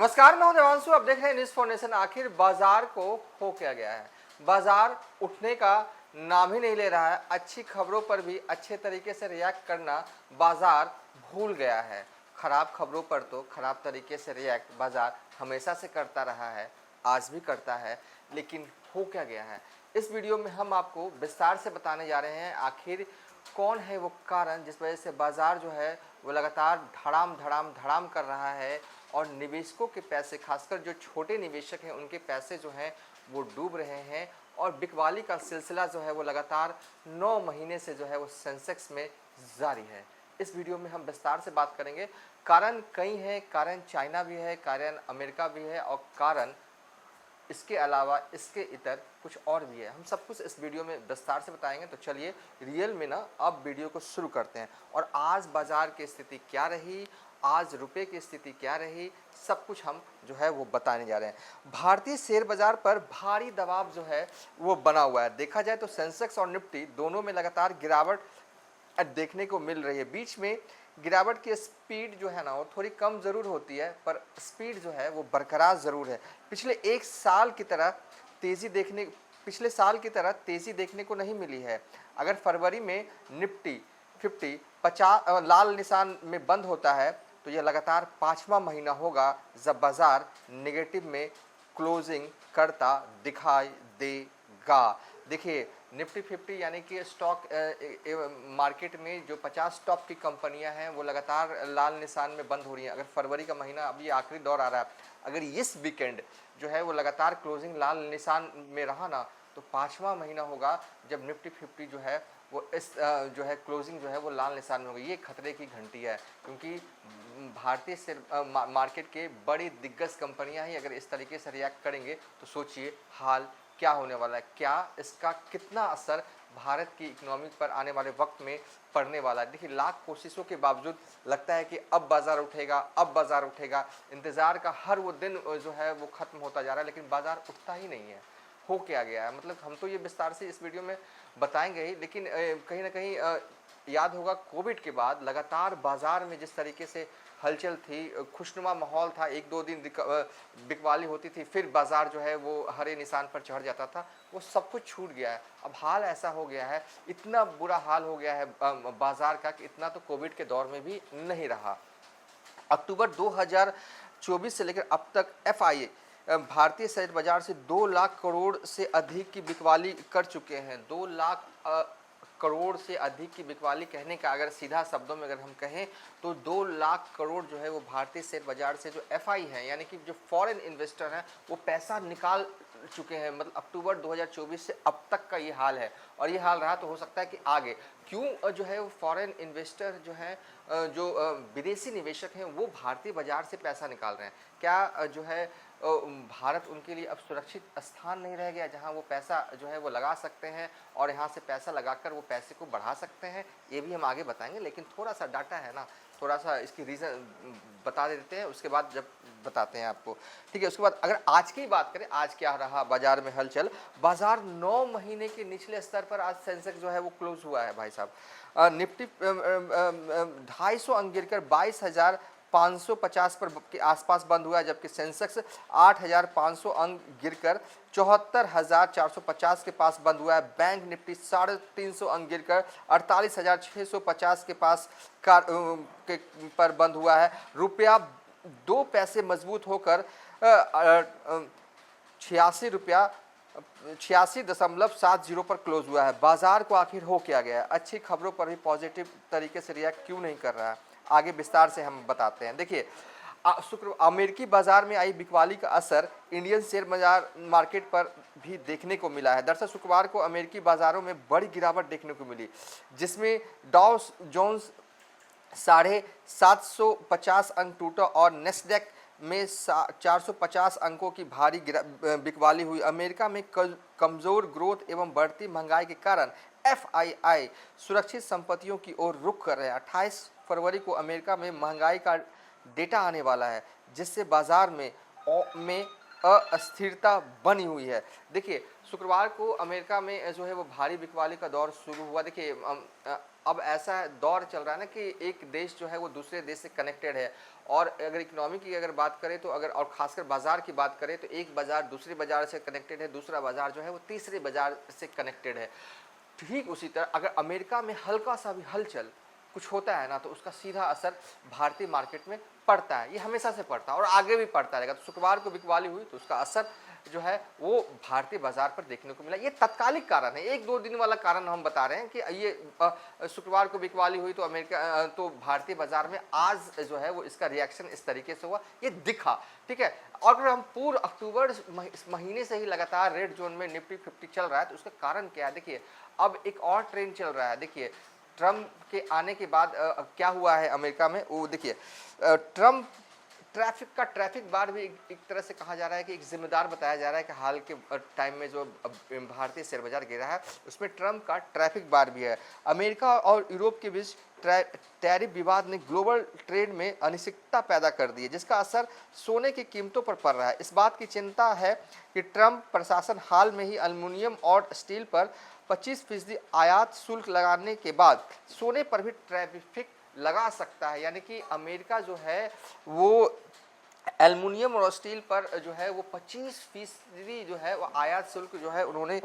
नमस्कार, मैं हूं देवांशु। आप देख रहे हैं न्यूज़ फाउंडेशन। आखिर बाजार को हो क्या गया है? बाजार उठने का नाम ही नहीं ले रहा है। अच्छी खबरों पर भी अच्छे तरीके से रिएक्ट करना बाजार भूल गया है। खराब खबरों पर तो खराब तरीके से रिएक्ट बाजार हमेशा से करता रहा है, आज भी करता है। लेकिन हो क्या गया है? इस वीडियो में हम आपको विस्तार से बताने जा रहे हैं आखिर कौन है वो कारण जिस वजह से बाजार जो है वो लगातार धड़ाम धड़ाम धड़ाम कर रहा है और निवेशकों के पैसे, खासकर जो छोटे निवेशक हैं उनके पैसे जो हैं वो डूब रहे हैं और बिकवाली का सिलसिला जो है वो लगातार 9 महीने से जो है वो सेंसेक्स में जारी है। इस वीडियो में हम विस्तार से बात करेंगे। कारण कई हैं, कारण चाइना भी है, कारण अमेरिका भी है और कारण इसके अलावा इसके इतर कुछ और भी है। हम सब कुछ इस वीडियो में विस्तार से बताएंगे। तो चलिए रियल में ना अब वीडियो को शुरू करते हैं और आज बाजार की स्थिति क्या रही, आज रुपए की स्थिति क्या रही, सब कुछ हम जो है वो बताने जा रहे हैं। भारतीय शेयर बाजार पर भारी दबाव जो है वो बना हुआ है। देखा जाए तो सेंसेक्स और निफ्टी दोनों में लगातार गिरावट देखने को मिल रही है। बीच में गिरावट की स्पीड जो है ना वो थोड़ी कम ज़रूर होती है, पर स्पीड जो है वो बरकरार ज़रूर है। पिछले साल की तरह तेज़ी देखने को नहीं मिली है। अगर फरवरी में निफ्टी 50 लाल निशान में बंद होता है तो यह लगातार 5वां महीना होगा जब बाजार नेगेटिव में क्लोजिंग करता दिखाई देगा। देखिए निफ्टी 50 यानी कि स्टॉक मार्केट में जो 50 टॉप की कंपनियां हैं वो लगातार लाल निशान में बंद हो रही हैं। अगर फरवरी का महीना अभी आखिरी दौर आ रहा है, अगर इस वीकेंड जो है वो लगातार क्लोजिंग लाल निशान में रहा ना तो 5वां महीना होगा जब निफ्टी 50 जो है वो इस जो है क्लोजिंग जो है वो लाल निशान में होगी। ये खतरे की घंटी है, क्योंकि भारतीय शेयर मार्केट के बड़ी दिग्गज कंपनियां ही अगर इस तरीके से रिएक्ट करेंगे तो सोचिए हाल क्या होने वाला है, क्या इसका कितना असर भारत की इकोनॉमी पर आने वाले वक्त में पड़ने वाला है। देखिए लाख कोशिशों के बावजूद लगता है कि अब बाजार उठेगा, अब बाजार उठेगा। इंतज़ार का हर वो दिन जो है वो ख़त्म होता जा रहा है, लेकिन बाजार उठता ही नहीं है। हो क्या गया है? मतलब हम तो ये विस्तार से इस वीडियो में बताएंगे ही, लेकिन कहीं ना कहीं याद होगा कोविड के बाद लगातार बाजार में जिस तरीके से हलचल थी, खुशनुमा माहौल था, 1-2 दिन बिकवाली होती थी, फिर बाजार जो है वो हरे निशान पर चढ़ जाता था, वो सब कुछ छूट गया है। अब हाल ऐसा हो गया है, इतना बुरा हाल हो गया है बाजार का कि इतना तो कोविड के दौर में भी नहीं रहा। अक्टूबर 2024 से लेकर अब तक एफआईए भारतीय शेयर बाजार से 2 लाख करोड़ से अधिक की बिकवाली कर चुके हैं। 2 लाख करोड़ से अधिक की बिकवाली कहने का अगर सीधा शब्दों में अगर हम कहें तो 2 लाख करोड़ जो है वो भारतीय शेयर बाजार से जो एफआई है यानी कि जो फॉरेन इन्वेस्टर हैं वो पैसा निकाल चुके हैं। मतलब अक्टूबर 2024 से अब तक का ये हाल है और ये हाल रहा तो हो सकता है कि आगे क्यों जो है वो फॉरेन इन्वेस्टर जो है जो विदेशी निवेशक हैं वो भारतीय बाजार से पैसा निकाल रहे हैं। क्या जो है भारत उनके लिए अब सुरक्षित स्थान नहीं रह गया जहां वो पैसा जो है वो लगा सकते हैं और यहां से पैसा लगाकर वो पैसे को बढ़ा सकते हैं? ये भी हम आगे बताएंगे, लेकिन थोड़ा सा डाटा है ना, थोड़ा सा इसकी रीज़न बता देते हैं, उसके बाद जब बताते हैं आपको, ठीक है। उसके बाद अगर आज की बात करें, आज क्या रहा बाजार में हलचल। बाजार 9 महीने के निचले स्तर पर आज सेंसेक्स जो है वो क्लोज हुआ है भाई साहब। निफ्टी 250 अंक गिरकर 22,550 पर के आसपास बंद हुआ है, जबकि सेंसेक्स 8,500 अंक गिरकर 74,450 के पास बंद हुआ है। बैंक निफ्टी 350 अंक गिरकर 48,650 के पास पर बंद हुआ है। रुपया 2 पैसे मजबूत होकर 86.70 पर क्लोज हुआ है। बाजार को आखिर हो क्या गया? अच्छी खबरों पर भी पॉजिटिव तरीके से रिएक्ट क्यों नहीं कर रहा है? आगे विस्तार से हम बताते हैं। देखिए अमेरिकी बाजार में आई बिकवाली का असर इंडियन शेयर बाजार मार्केट पर भी देखने को मिला है। दरअसल शुक्रवार को अमेरिकी बाजारों में बड़ी गिरावट देखने को मिली, जिसमें डाउ जोन्स 750 अंक टूटा और नेस्डैक में 450 अंकों की भारी बिकवाली हुई। अमेरिका में कमज़ोर ग्रोथ एवं बढ़ती महंगाई के कारण एफआईआई सुरक्षित संपत्तियों की ओर रुख कर रहे हैं। 28 फरवरी को अमेरिका में महंगाई का डेटा आने वाला है, जिससे बाजार में अस्थिरता बनी हुई है। देखिए शुक्रवार को अमेरिका में जो है वो भारी बिकवाली का दौर शुरू हुआ। देखिए अब ऐसा दौर चल रहा है ना कि एक देश जो है वो दूसरे देश से कनेक्टेड है, और अगर इकोनॉमी की अगर बात करें तो अगर और खासकर बाजार की बात करें तो एक बाजार दूसरे बाजार से कनेक्टेड है, दूसरा बाजार जो है वो तीसरे बाजार से कनेक्टेड है। ठीक उसी तरह अगर अमेरिका में हल्का सा भी हलचल कुछ होता है ना तो उसका सीधा असर भारतीय मार्केट में पड़ता है, ये हमेशा से पड़ता है और आगे भी पड़ता रहेगा। तो शुक्रवार को बिकवाली हुई तो उसका असर जो है वो भारतीय बाजार पर देखने को मिला। ये तत्कालिक कारण है, एक दो दिन वाला कारण हम बता रहे हैं कि ये शुक्रवार को बिकवाली हुई तो अमेरिका तो भारतीय बाजार में आज जो है वो इसका रिएक्शन इस तरीके से हुआ, ये दिखा। ठीक है, और अगर हम पूर्व अक्टूबर महीने से ही लगातार रेड जोन में निफ्टी 50 चल रहा है तो उसका कारण क्या है? देखिए अब एक और ट्रेंड चल रहा है। देखिए ट्रम्प के आने के बाद क्या हुआ है अमेरिका में, वो देखिए ट्रम्प ट्रैफिक बार भी एक तरह से कहा जा रहा है कि एक जिम्मेदार बताया जा रहा है कि हाल के टाइम में जो भारतीय शेयर बाजार गिरा है उसमें ट्रम्प का ट्रैफिक बार भी है। अमेरिका और यूरोप के बीच टैरिफ विवाद ने ग्लोबल ट्रेड में अनिश्चितता पैदा कर दी है, जिसका असर सोने की कीमतों पर पड़ रहा है। इस बात की चिंता है कि ट्रम्प प्रशासन हाल में ही एल्युमिनियम और स्टील पर 25% आयात शुल्क लगाने के बाद सोने पर भी टैरिफ लगा सकता है। यानी कि अमेरिका जो है वो एल्युमिनियम और स्टील पर जो है वो 25% जो है वो आयात शुल्क जो है उन्होंने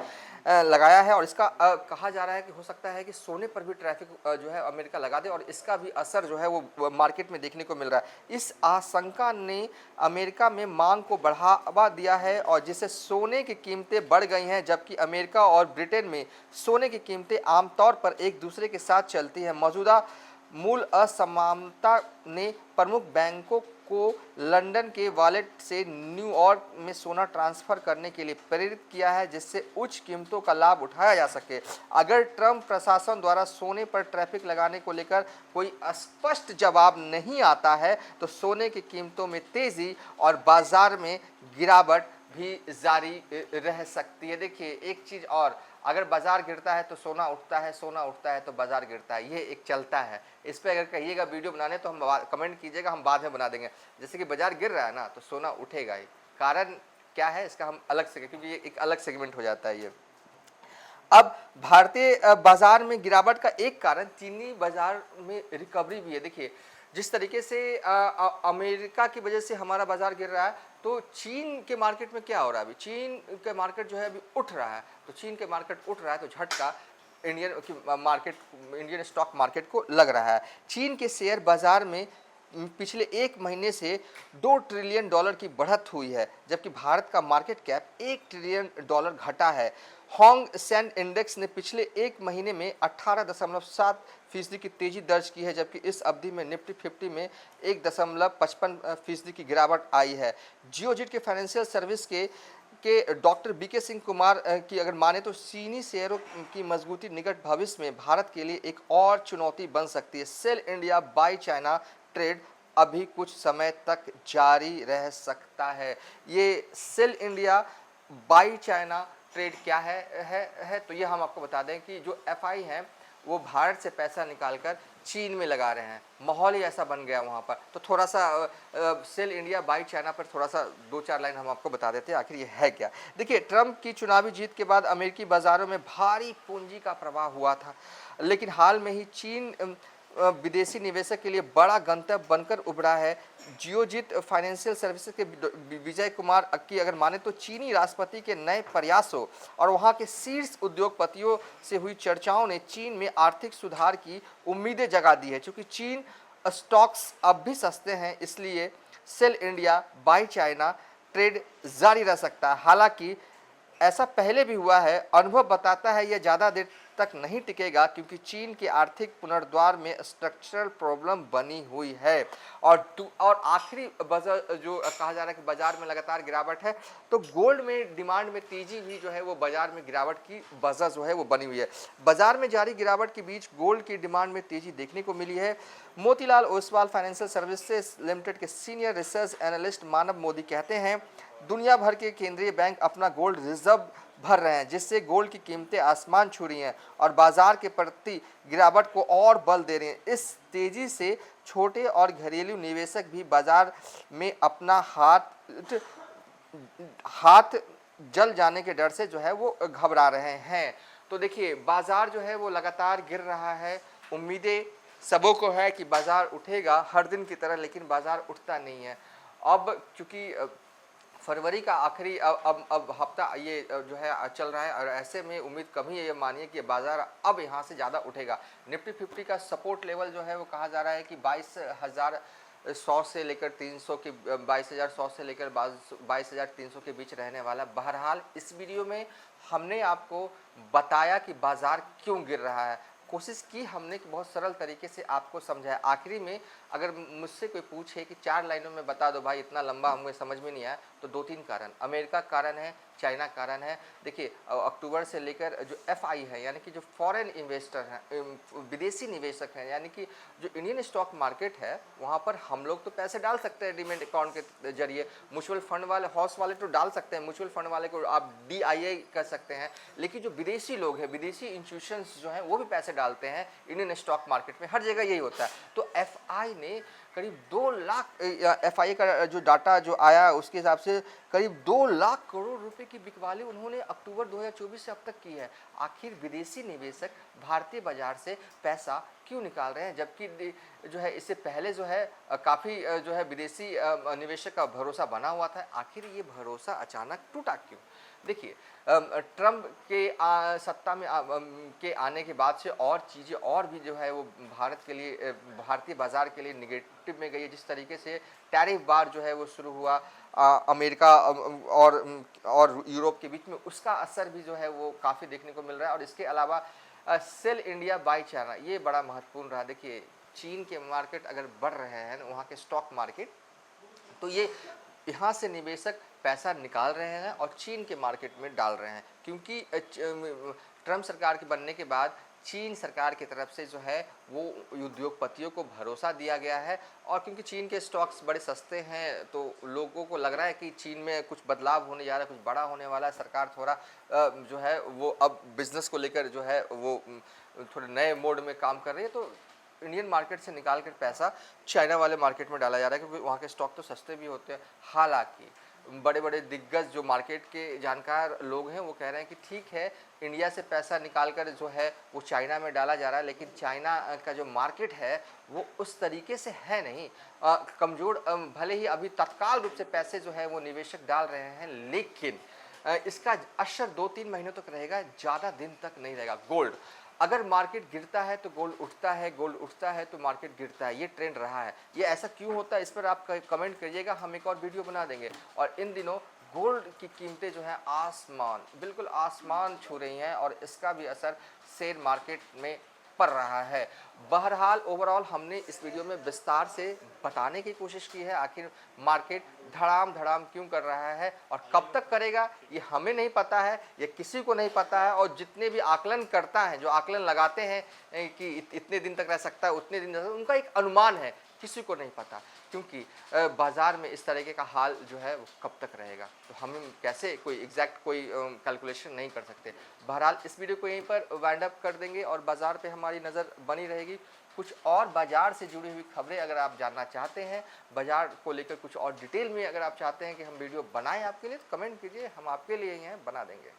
लगाया है, और इसका कहा जा रहा है कि हो सकता है कि सोने पर भी ट्रैफिक जो है अमेरिका लगा दे और इसका भी असर जो है वो मार्केट में देखने को मिल रहा है। इस आशंका ने अमेरिका में मांग को बढ़ावा दिया है और जिससे सोने की कीमतें बढ़ गई हैं, जबकि अमेरिका और ब्रिटेन में सोने की कीमतें आमतौर पर एक दूसरे के साथ चलती हैं। मौजूदा मूल असमानता ने प्रमुख बैंकों को लंदन के वॉलेट से न्यूयॉर्क में सोना ट्रांसफर करने के लिए प्रेरित किया है, जिससे उच्च कीमतों का लाभ उठाया जा सके। अगर ट्रम्प प्रशासन द्वारा सोने पर टैरिफ लगाने को लेकर कोई स्पष्ट जवाब नहीं आता है तो सोने की कीमतों में तेजी और बाजार में गिरावट भी जारी रह सकती है। देखिए एक चीज़ और, अगर बाजार गिरता है तो सोना उठता है, सोना उठता है तो बाजार गिरता है, ये एक चलता है। इस पर अगर कहिएगा वीडियो बनाने तो हम कमेंट कीजिएगा, हम बाद में बना देंगे। जैसे कि बाजार गिर रहा है ना तो सोना उठेगा ही। कारण क्या है इसका हम अलग से, क्योंकि ये एक अलग सेगमेंट हो जाता है ये। अब भारतीय बाजार में गिरावट का एक कारण चीनी बाजार में रिकवरी भी है। देखिए जिस तरीके से अमेरिका की वजह से हमारा बाजार गिर रहा है तो चीन के मार्केट में क्या हो रहा है? अभी चीन के मार्केट जो है अभी उठ रहा है, तो चीन के मार्केट उठ रहा है तो झटका इंडियन स्टॉक मार्केट को लग रहा है। चीन के शेयर बाजार में पिछले एक महीने से $2 ट्रिलियन की बढ़त हुई है, जबकि भारत का मार्केट कैप $1 ट्रिलियन घटा है। होंग सेंग इंडेक्स ने पिछले एक महीने में 18.7% की तेजी दर्ज की है, जबकि इस अवधि में निफ्टी 50 में 1.55% की गिरावट आई है। जियोजिट के फाइनेंशियल सर्विस के डॉक्टर बीके सिंह कुमार की अगर माने तो चीनी शेयरों की मजबूती निकट भविष्य में भारत के लिए एक और चुनौती बन सकती है। Sell India buy China trade अभी कुछ समय तक जारी रह सकता है। ये sell India buy China trade क्या है तो ये हम आपको बता दें कि जो एफआई हैं वो भारत से पैसा निकालकर चीन में लगा रहे हैं, माहौल ही ऐसा बन गया वहाँ पर। तो थोड़ा सा सेल इंडिया बाय चाइना पर थोड़ा सा 2-4 लाइन हम आपको बता देते हैं आखिर ये है क्या। देखिए ट्रम्प की चुनावी जीत के बाद अमेरिकी बाज़ारों में भारी पूंजी का प्रवाह हुआ था, लेकिन हाल में ही चीन विदेशी निवेशक के लिए बड़ा गंतव्य बनकर उभरा है। जियोजित फाइनेंशियल सर्विसेज के विजय कुमार की अगर माने तो चीनी राष्ट्रपति के नए प्रयासों और वहां के शीर्ष उद्योगपतियों से हुई चर्चाओं ने चीन में आर्थिक सुधार की उम्मीदें जगा दी है। क्योंकि चीन स्टॉक्स अब भी सस्ते हैं, इसलिए sell India buy China trade जारी रह सकता है। हालांकि ऐसा पहले भी हुआ है, अनुभव बताता है यह ज़्यादा देर तक नहीं टिकेगा, क्योंकि चीन के आर्थिक पुनरुद्धार में स्ट्रक्चरल प्रॉब्लम बनी हुई है। और आखिरी वजह जो कहा जा रहा है कि बाजार में लगातार गिरावट है, तो गोल्ड में डिमांड में तेजी भी जो है वो बाजार में गिरावट की वजह जो है वो बनी हुई है। बाजार में जारी गिरावट के बीच गोल्ड की डिमांड में तेजी देखने को मिली है। Motilal Oswal financial services limited के सीनियर रिसर्च एनालिस्ट मानव मोदी कहते हैं, दुनिया भर के केंद्रीय बैंक अपना गोल्ड रिजर्व भर रहे हैं, जिससे गोल्ड की कीमतें आसमान छू रही हैं और बाजार के प्रति गिरावट को और बल दे रही हैं। इस तेजी से छोटे और घरेलू निवेशक भी बाजार में अपना हाथ हाथ जल जाने के डर से जो है वो घबरा रहे हैं। तो देखिए बाजार जो है वो लगातार गिर रहा है। उम्मीदें सबों को है कि बाजार उठेगा हर दिन की तरह, लेकिन बाजार उठता नहीं है। अब चूंकि फरवरी का आखिरी अब हफ्ता ये जो है चल रहा है, और ऐसे में उम्मीद कम ही है, ये मानिए कि बाजार अब यहाँ से ज़्यादा उठेगा। निफ्टी 50 का सपोर्ट लेवल जो है वो कहा जा रहा है कि 22,100 से लेकर 300 के 22,100 से लेकर 22,300 के बीच रहने वाला। बहरहाल इस वीडियो में हमने आपको बताया कि बाजार क्यों गिर रहा है, कोशिश की हमने कि बहुत सरल तरीके से आपको समझाया। आखिरी में अगर मुझसे कोई पूछे कि 4 लाइनों में बता दो भाई, इतना लंबा हमें समझ में नहीं आया, तो 2-3 कारण। अमेरिका कारण है, चाइना कारण है। देखिए अक्टूबर से लेकर जो एफआई है, यानी कि जो फॉरेन इन्वेस्टर हैं, विदेशी निवेशक हैं, यानी कि जो इंडियन स्टॉक मार्केट है वहाँ पर हम लोग तो पैसे डाल सकते हैं डीमैट अकाउंट के जरिए। म्यूचुअल फंड वाले, हाउस वाले तो डाल सकते हैं, म्यूचुअल फंड वाले को आप DIA कर सकते हैं, लेकिन जो विदेशी लोग हैं, विदेशी इंस्टीट्यूशंस जो हैं वो भी पैसे डालते हैं इंडियन स्टॉक मार्केट में। हर जगह यही होता है। तो एफआई ने करीब 2 लाख, एफआई का जो डाटा जो आया उसके हिसाब से करीब 2 लाख करोड़ रुपए की बिकवाली उन्होंने अक्टूबर 2024 से अब तक की है। आखिर विदेशी निवेशक भारतीय बाजार से पैसा क्यों निकाल रहे हैं, जबकि जो है इससे पहले जो है काफ़ी जो है विदेशी निवेशक का भरोसा बना हुआ था। आखिर ये भरोसा अचानक टूटा क्यों? देखिए ट्रंप के सत्ता में के आने के बाद से और चीज़ें और भी जो है वो भारत के लिए, भारतीय बाजार के लिए निगेटिव में गई है। जिस तरीके से टैरिफ वार जो है वो शुरू हुआ अमेरिका और यूरोप के बीच में, उसका असर भी जो है वो काफ़ी देखने को मिल रहा है। और इसके अलावा सेल इंडिया बाय चाइना, ये बड़ा महत्वपूर्ण रहा। देखिए चीन के मार्केट अगर बढ़ रहे हैं वहाँ के स्टॉक मार्केट, तो ये यहाँ से निवेशक पैसा निकाल रहे हैं और चीन के मार्केट में डाल रहे हैं, क्योंकि ट्रंप सरकार के बनने के बाद चीन सरकार की तरफ से जो है वो उद्योगपतियों को भरोसा दिया गया है। और क्योंकि चीन के स्टॉक्स बड़े सस्ते हैं तो लोगों को लग रहा है कि चीन में कुछ बदलाव होने जा रहा है, कुछ बड़ा होने वाला है। सरकार थोड़ा जो है वो अब बिजनेस को लेकर जो है वो थोड़े नए मोड में काम कर रही है। तो इंडियन मार्केट से निकाल कर पैसा चाइना वाले मार्केट में डाला जा रहा है, क्योंकि वहाँ के स्टॉक तो सस्ते भी होते हैं। हालांकि बड़े बड़े दिग्गज जो मार्केट के जानकार लोग हैं वो कह रहे हैं कि ठीक है, इंडिया से पैसा निकाल कर जो है वो चाइना में डाला जा रहा है, लेकिन चाइना का जो मार्केट है वो उस तरीके से है नहीं, कमज़ोर। भले ही अभी तत्काल रूप से पैसे जो है वो निवेशक डाल रहे हैं, लेकिन इसका असर 2-3 महीनों तक रहेगा, ज़्यादा दिन तक नहीं रहेगा। गोल्ड, अगर मार्केट गिरता है तो गोल्ड उठता है, गोल्ड उठता है तो मार्केट गिरता है, ये ट्रेंड रहा है। ये ऐसा क्यों होता है, इस पर आप कमेंट करिएगा, हम एक और वीडियो बना देंगे। और इन दिनों गोल्ड की कीमतें जो है आसमान, बिल्कुल आसमान छू रही हैं, और इसका भी असर शेयर मार्केट में पड़ रहा है। बहरहाल ओवरऑल हमने इस वीडियो में विस्तार से बताने की कोशिश की है आखिर मार्केट धड़ाम धड़ाम क्यों कर रहा है और कब तक करेगा, ये हमें नहीं पता है, ये किसी को नहीं पता है। और जितने भी आकलन करता है, जो आकलन लगाते हैं कि इतने दिन तक रह सकता है, उतने दिन तक, उनका एक अनुमान है, किसी को नहीं पता, क्योंकि बाज़ार में इस तरीके का हाल जो है वो कब तक रहेगा, तो हम कैसे कोई एग्जैक्ट कोई कैलकुलेशन नहीं कर सकते। बहरहाल इस वीडियो को यहीं पर वाइंड अप कर देंगे और बाज़ार पे हमारी नज़र बनी रहेगी। कुछ और बाज़ार से जुड़ी हुई खबरें अगर आप जानना चाहते हैं, बाज़ार को लेकर कुछ और डिटेल में अगर आप चाहते हैं कि हम वीडियो बनाएं आपके लिए, तो कमेंट कीजिए, हम आपके लिए ही हैं, बना देंगे।